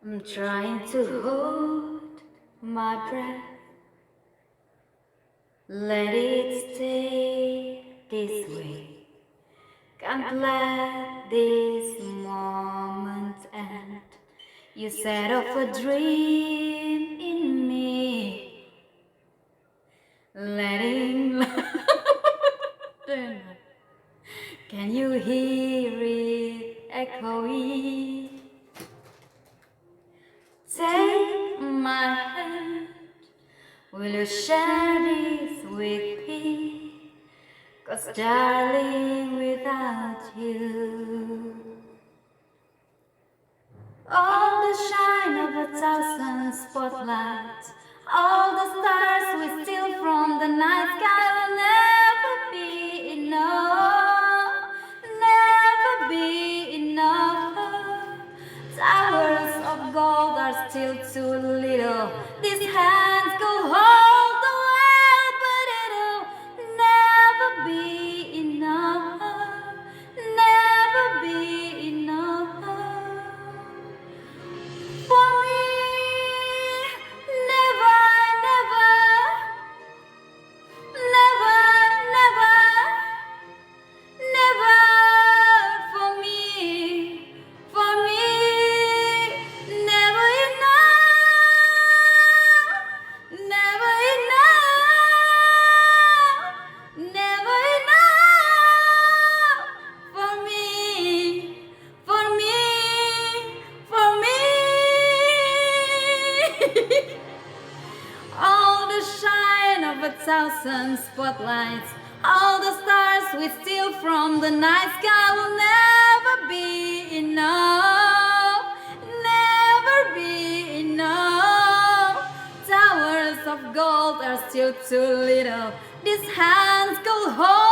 I'm trying to hold my breath. Let it stay this way. Can't let this moment end. You set off a dream in me, letting Can you hear it echoing? Take my hand. Will you share this with me? 'Cause darling, without you, all the shine of a thousand spotlights, all the stars we steal from the night sky will never be enough, never be enough. Towers of gold are still too little. These hands go hold the world, but it'll never be enough, never be enough for me. Never, never, never, never, never for me, for me. Never enough, never enough, never enough for me, for me, for me. All the shine of a thousand spotlights, all the stars we steal from the night sky will never be enough, never be enough. Towers of gold are still too little. These hands go hold